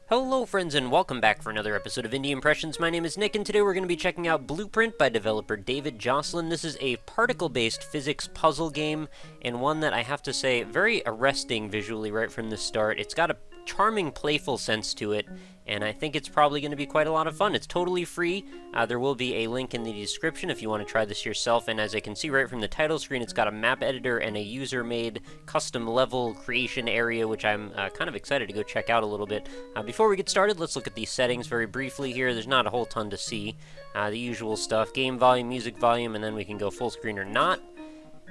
Hello friends and welcome back for another episode of Indie Impressions. My name is Nick and today we're going to be checking out Blooprent by developer David Jocelyn. This is a particle-based physics puzzle game and one that I have to say very arresting visually right from the start. It's got a charming playful sense to it and I think it's probably going to be quite a lot of fun. It's totally free. There will be a link in the description if you want to try this yourself, and as I can see right from the title screen, it's got a map editor and a user-made custom level creation area, which I'm kind of excited to go check out a little bit. Before we get started, let's look at these settings very briefly here. There's not a whole ton to see. The usual stuff, game volume, music volume, and then we can go full screen or not.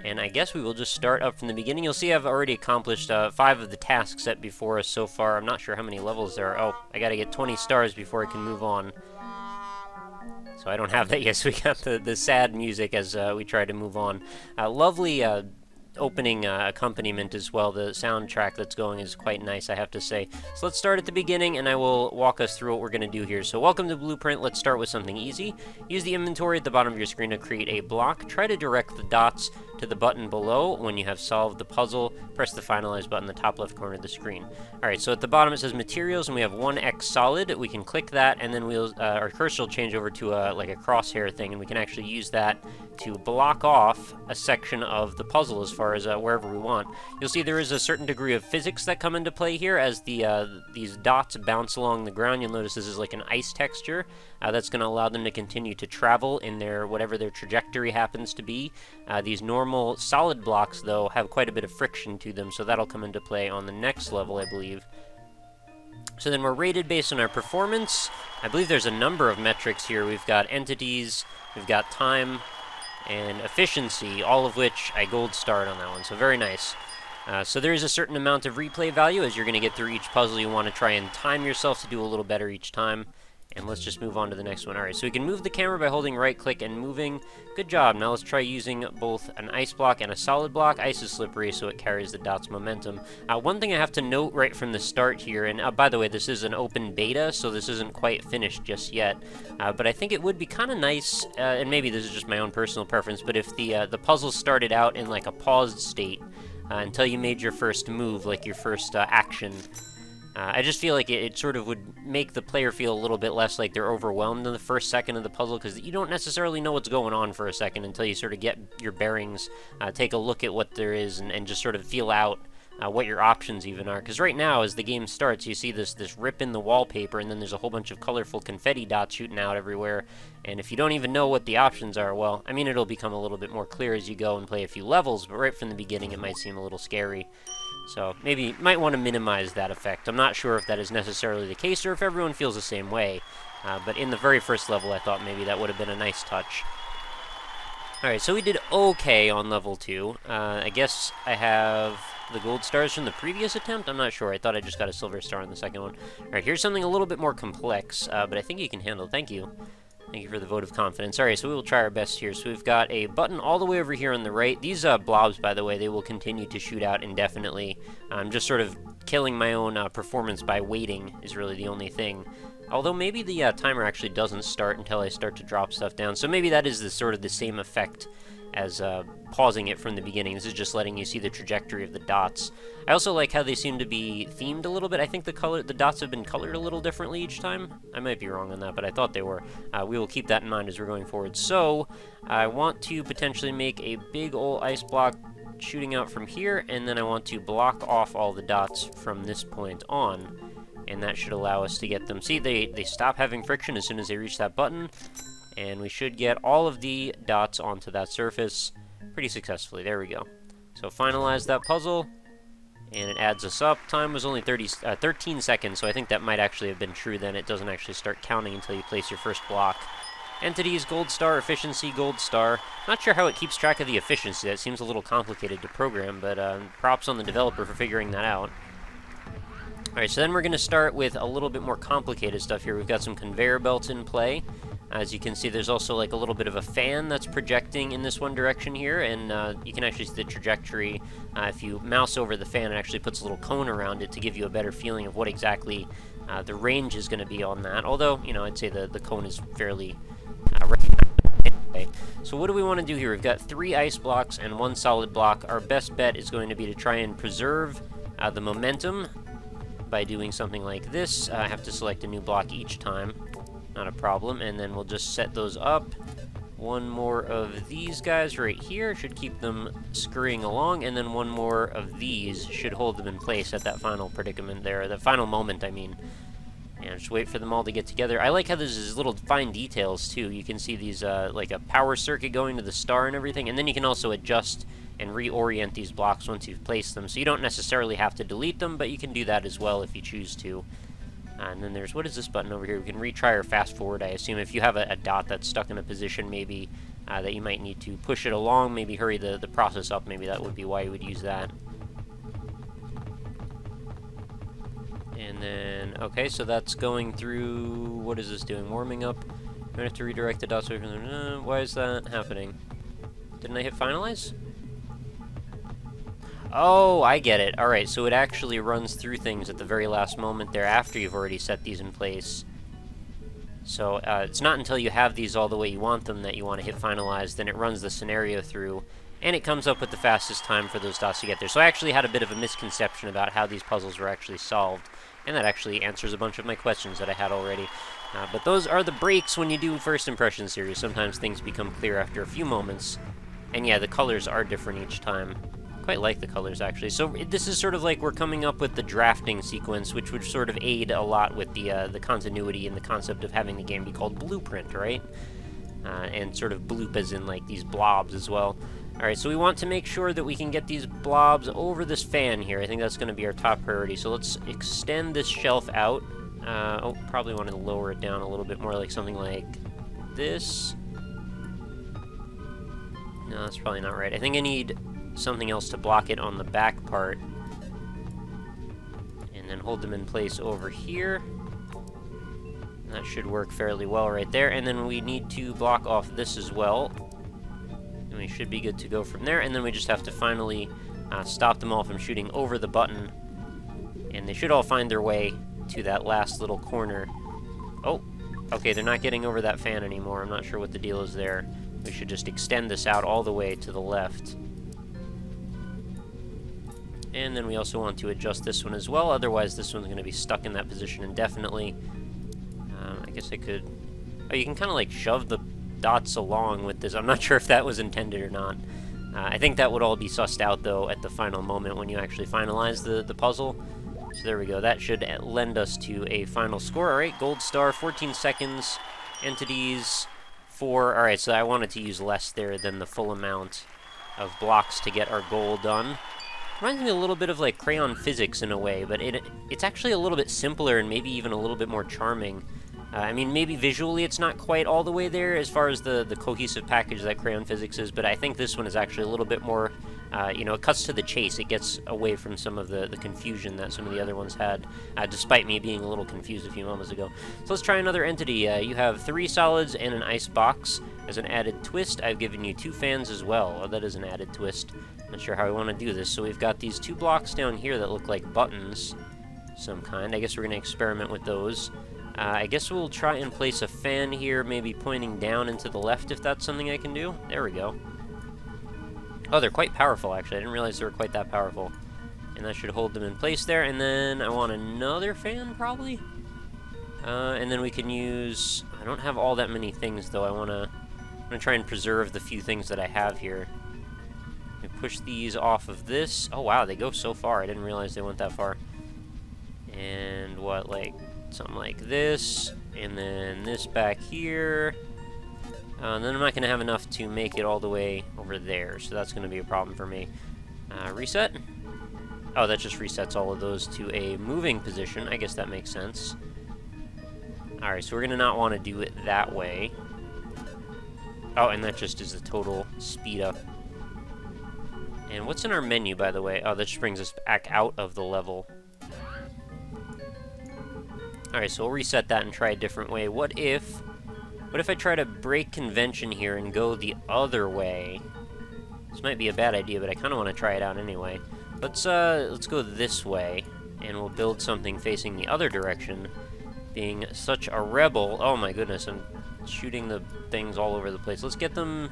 And I guess we will just start up from the beginning. You'll see I've already accomplished 5 of the tasks set before us so far. I'm not sure how many levels there are. Oh, I gotta get 20 stars before I can move on. So I don't have that yet, so we got the sad music as we try to move on. Lovely opening accompaniment as well. The soundtrack that's going is quite nice, I have to say. So let's start at the beginning and I will walk us through what we're going to do here. So welcome to Blooprent. Let's start with something easy. Use the inventory at the bottom of your screen to create a block. Try to direct the dots to the button below. When you have solved the puzzle, press the finalize button in the top left corner of the screen. Alright, so at the bottom it says materials and we have 1x solid. We can click that and then our cursor will change over to like a crosshair thing, and we can actually use that to block off a section of the puzzle as far as wherever we want. You'll see there is a certain degree of physics that come into play here as these dots bounce along the ground. You'll notice this is like an ice texture. That's going to allow them to continue to travel in their whatever their trajectory happens to be. These normal solid blocks, though, have quite a bit of friction to them, so that'll come into play on the next level, I believe. So then we're rated based on our performance. I believe there's a number of metrics here. We've got entities, we've got time, and efficiency, all of which I gold starred on that one, so very nice. So there is a certain amount of replay value as you're going to get through each puzzle. You want to try and time yourself to do a little better each time. And let's just move on to the next one. Alright, so we can move the camera by holding right click and moving. Good job. Now let's try using both an ice block and a solid block. Ice is slippery, so it carries the dot's momentum. One thing I have to note right from the start here, and by the way, this is an open beta, so this isn't quite finished just yet, but I think it would be kind of nice, and maybe this is just my own personal preference, but if the puzzle started out in like a paused state until you made your first move, like your first action. I just feel like it sort of would make the player feel a little bit less like they're overwhelmed in the first second of the puzzle, because you don't necessarily know what's going on for a second until you sort of get your bearings, take a look at what there is, and just sort of feel out what your options even are. Because right now, as the game starts, you see this rip in the wallpaper, and then there's a whole bunch of colorful confetti dots shooting out everywhere, and if you don't even know what the options are, well, I mean, it'll become a little bit more clear as you go and play a few levels, but right from the beginning it might seem a little scary. So maybe you might want to minimize that effect. I'm not sure if that is necessarily the case or if everyone feels the same way. But in the very first level, I thought maybe that would have been a nice touch. Alright, so we did okay on level 2. I guess I have the gold stars from the previous attempt? I'm not sure. I thought I just got a silver star on the second one. Alright, here's something a little bit more complex, but I think you can handle. Thank you. Thank you for the vote of confidence. Alright, so we will try our best here. So we've got a button all the way over here on the right. These blobs, by the way, they will continue to shoot out indefinitely. I'm just sort of killing my own performance by waiting is really the only thing. Although maybe the timer actually doesn't start until I start to drop stuff down. So maybe that is sort of the same effect as pausing it from the beginning. This is just letting you see the trajectory of the dots. I also like how they seem to be themed a little bit. I think the dots have been colored a little differently each time. I might be wrong on that, but I thought they were. We will keep that in mind as we're going forward. So, I want to potentially make a big old ice block shooting out from here, and then I want to block off all the dots from this point on. And that should allow us to get them. See, they stop having friction as soon as they reach that button. And we should get all of the dots onto that surface pretty successfully. There we go. So finalize that puzzle, and it adds us up. Time was only 13 seconds, so I think that might actually have been true then. It doesn't actually start counting until you place your first block. Entities, gold star. Efficiency, gold star. Not sure how it keeps track of the efficiency. That seems a little complicated to program, but props on the developer for figuring that out. Alright, so then we're going to start with a little bit more complicated stuff here. We've got some conveyor belts in play. As you can see, there's also like a little bit of a fan that's projecting in this one direction here, and you can actually see the trajectory. If you mouse over the fan, it actually puts a little cone around it to give you a better feeling of what exactly the range is going to be on that. Although, you know, I'd say the cone is fairly recognizable anyway. So what do we want to do here? We've got 3 ice blocks and 1 solid block. Our best bet is going to be to try and preserve the momentum by doing something like this. I have to select a new block each time. Not a problem. And then we'll just set those up. One more of these guys right here should keep them scurrying along, and then one more of these should hold them in place at that final predicament there, the final moment, I mean. And just wait for them all to get together. I like how there's these little fine details, too. You can see these, like a power circuit going to the star and everything, and then you can also adjust and reorient these blocks once you've placed them. So you don't necessarily have to delete them, but you can do that as well if you choose to. And then there's, what is this button over here? We can retry or fast forward, I assume. If you have a dot that's stuck in a position, maybe that you might need to push it along, maybe hurry the process up, maybe that would be why you would use that. And then, okay, so that's going through, what is this doing? Warming up. I'm gonna have to redirect the dots away from there. Why is that happening? Didn't I hit finalize? Oh, I get it. Alright, so it actually runs through things at the very last moment there after you've already set these in place. So it's not until you have these all the way you want them that you want to hit finalize, then it runs the scenario through, and it comes up with the fastest time for those dots to get there. So I actually had a bit of a misconception about how these puzzles were actually solved, and that actually answers a bunch of my questions that I had already. But those are the breaks when you do first impression series. Sometimes things become clear after a few moments, and yeah, the colors are different each time. Quite like the colors, actually. So this is sort of like we're coming up with the drafting sequence, which would sort of aid a lot with the continuity and the concept of having the game be called Blueprent, right? And sort of bloop as in like these blobs as well. Alright, so we want to make sure that we can get these blobs over this fan here. I think that's going to be our top priority. So let's extend this shelf out. Oh, probably want to lower it down a little bit more, like something like this. No, that's probably not right. I think I need something else to block it on the back part. And then hold them in place over here. That should work fairly well right there. And then we need to block off this as well. And we should be good to go from there. And then we just have to finally stop them all from shooting over the button. And they should all find their way to that last little corner. Oh, okay, they're not getting over that fan anymore. I'm not sure what the deal is there. We should just extend this out all the way to the left. And then we also want to adjust this one as well, otherwise this one's going to be stuck in that position indefinitely. I guess I could... Oh, you can kind of like shove the dots along with this. I'm not sure if that was intended or not. I think that would all be sussed out, though, at the final moment when you actually finalize the puzzle. So there we go. That should lend us to a final score. Alright, gold star, 14 seconds, entities, 4. Alright, so I wanted to use less there than the full amount of blocks to get our goal done. Reminds me a little bit of like crayon physics in a way, but it's actually a little bit simpler and maybe even a little bit more charming. I mean, maybe visually it's not quite all the way there as far as the cohesive package that crayon physics is, but I think this one is actually a little bit more, you know, it cuts to the chase. It gets away from some of the confusion that some of the other ones had, despite me being a little confused a few moments ago. So let's try another entity. You have 3 solids and an ice box. As an added twist, I've given you 2 fans as well. Oh, that is an added twist. Not sure how we want to do this. So we've got these 2 blocks down here that look like buttons some kind. I guess we're going to experiment with those. I guess we'll try and place a fan here, maybe pointing down and to the left if that's something I can do. There we go. Oh, they're quite powerful, actually. I didn't realize they were quite that powerful. And that should hold them in place there. And then I want another fan, probably? And then we can use... I don't have all that many things, though. I'm going to try and preserve the few things that I have here. We push these off of this. Oh, wow, they go so far. I didn't realize they went that far. And what, like... something like this, and then this back here. And then I'm not going to have enough to make it all the way over there, so that's going to be a problem for me. Reset? Oh, that just resets all of those to a moving position. I guess that makes sense. Alright, so we're going to not want to do it that way. Oh, and that just is the total speed up. And what's in our menu, by the way? Oh, that just brings us back out of the level. Alright, so we'll reset that and try a different way. What if I try to break convention here and go the other way? This might be a bad idea, but I kind of want to try it out anyway. Let's go this way, and we'll build something facing the other direction. Being such a rebel... Oh my goodness, I'm shooting the things all over the place. Let's get them...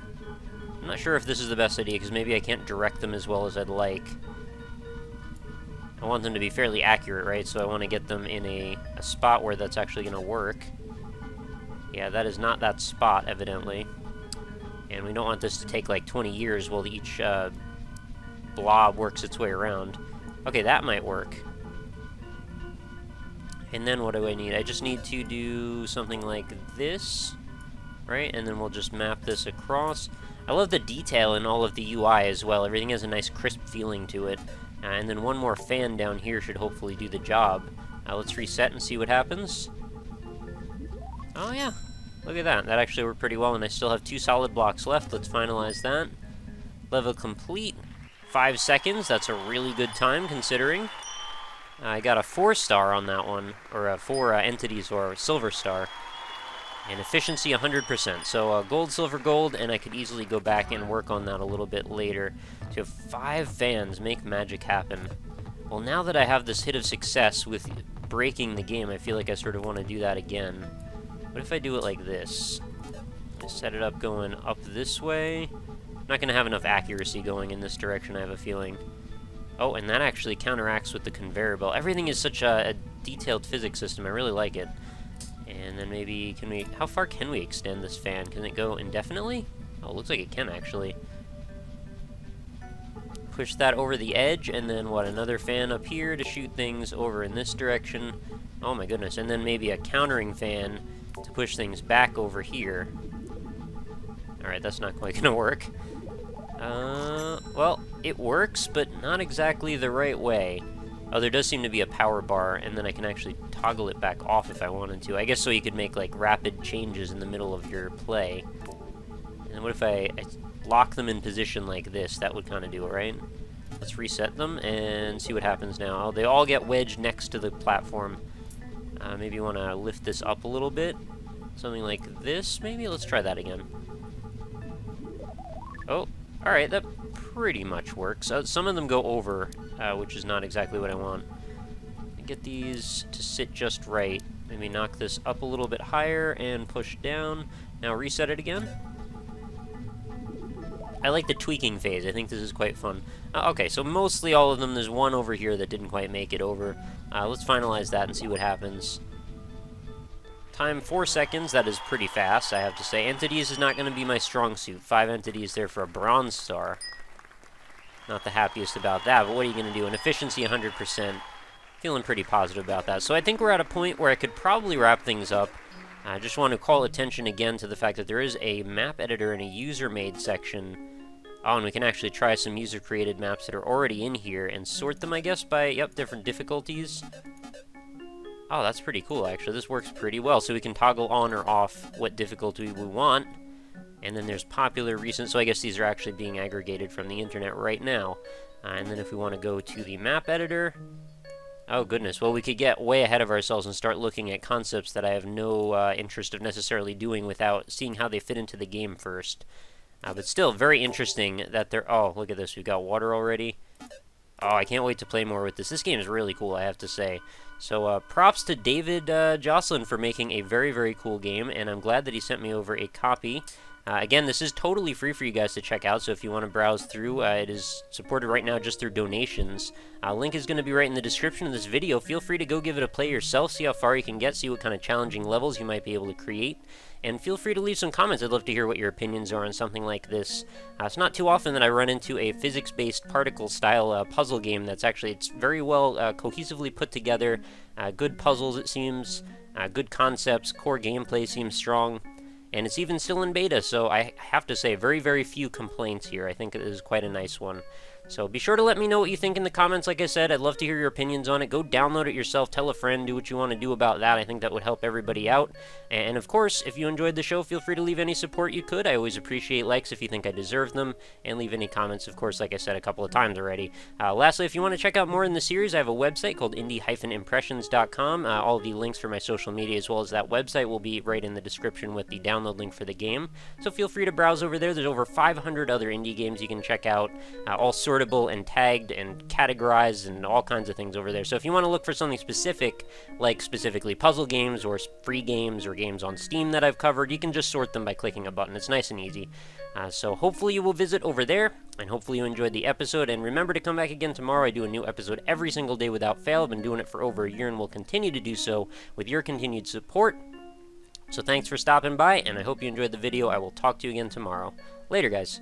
I'm not sure if this is the best idea, because maybe I can't direct them as well as I'd like. I want them to be fairly accurate, right? So I want to get them in a spot where that's actually going to work. Yeah, that is not that spot, evidently. And we don't want this to take like 20 years while each blob works its way around. Okay, that might work. And then what do I need? I just need to do something like this, right? And then we'll just map this across. I love the detail in all of the UI as well. Everything has a nice crisp feeling to it. And then one more fan down here should hopefully do the job. Let's reset and see what happens. Oh yeah, look at that. That actually worked pretty well, and I still have 2 solid blocks left. Let's finalize that. Level complete. 5 seconds. That's a really good time considering. I got a 4-star on that one, or a 4 entities, or a silver star. And efficiency 100%. So gold, silver, gold, and I could easily go back and work on that a little bit later. So 5 fans make magic happen. Well, now that I have this hit of success with breaking the game, I feel like I sort of want to do that again. What if I do it like this? I set it up going up this way. I'm not going to have enough accuracy going in this direction, I have a feeling. Oh, and that actually counteracts with the conveyor belt. Everything is such a detailed physics system. I really like it. And then maybe, can we... How far can we extend this fan? Can it go indefinitely? Oh, it looks like it can, actually. Push that over the edge, and then, what, another fan up here to shoot things over in this direction. Oh, my goodness. And then maybe a countering fan to push things back over here. Alright, that's not quite gonna work. Well, it works, but not exactly the right way. Oh, there does seem to be a power bar, and then I can actually toggle it back off if I wanted to. I guess so you could make, like, rapid changes in the middle of your play. And what if I lock them in position like this? That would kind of do it, right? Let's reset them and see what happens now. They all get wedged next to the platform. Maybe you want to lift this up a little bit. Something like this, maybe? Let's try that again. Oh, alright, that pretty much works. Some of them go over, which is not exactly what I want. Get these to sit just right. Maybe knock this up a little bit higher and push down. Now reset it again. I like the tweaking phase. I think this is quite fun. Okay, so mostly all of them. There's one over here that didn't quite make it over. Let's finalize that and see what happens. Time 4 seconds. That is pretty fast, I have to say. Entities is not going to be my strong suit. 5 entities there for a bronze star. Not the happiest about that, but what are you going to do? An efficiency 100%. Feeling pretty positive about that. So I think we're at a point where I could probably wrap things up. I just want to call attention again to the fact that there is a map editor and a user-made section. Oh, and we can actually try some user-created maps that are already in here and sort them, I guess, by, yep, different difficulties. Oh, that's pretty cool, actually. This works pretty well. So we can toggle on or off what difficulty we want. And then there's popular, recent, so I guess these are actually being aggregated from the internet right now. And then if we want to go to the map editor... Oh, goodness. Well, we could get way ahead of ourselves and start looking at concepts that I have no interest of necessarily doing without seeing how they fit into the game first. But still, very interesting that they're... Oh, look at this. We've got water already. Oh, I can't wait to play more with this. This game is really cool, I have to say. So, props to David Jocelyn for making a very, very cool game, and I'm glad that he sent me over a copy. Again, this is totally free for you guys to check out, so if you want to browse through, it is supported right now just through donations. Link is going to be right in the description of this video. Feel free to go give it a play yourself, see how far you can get, see what kind of challenging levels you might be able to create. And feel free to leave some comments. I'd love to hear what your opinions are on something like this. It's not too often that I run into a physics-based particle-style puzzle game that's actually, it's very well cohesively put together. Good puzzles, it seems. Good concepts. Core gameplay seems strong. And it's even still in beta, so I have to say, very, very few complaints here. I think it is quite a nice one. So be sure to let me know what you think in the comments. Like I said, I'd love to hear your opinions on it. Go download it yourself, tell a friend, do what you want to do about that. I think that would help everybody out. And of course, if you enjoyed the show, feel free to leave any support you could. I always appreciate likes if you think I deserve them, and leave any comments, of course, like I said a couple of times already. Lastly, if you want to check out more in the series, I have a website called indie-impressions.com. All the links for my social media as well as that website will be right in the description with the download link for the game. So feel free to browse over there. There's over 500 other indie games you can check out, all sortable and tagged and categorized and all kinds of things over there. So if you want to look for something specific, like specifically puzzle games or free games or games on Steam that I've covered, you can just sort them by clicking a button. It's nice and easy. So hopefully you will visit over there, and hopefully you enjoyed the episode. And remember to come back again tomorrow. I do a new episode every single day without fail. I've been doing it for over a year and will continue to do so with your continued support. So thanks for stopping by, and I hope you enjoyed the video. I will talk to you again tomorrow. Later, guys.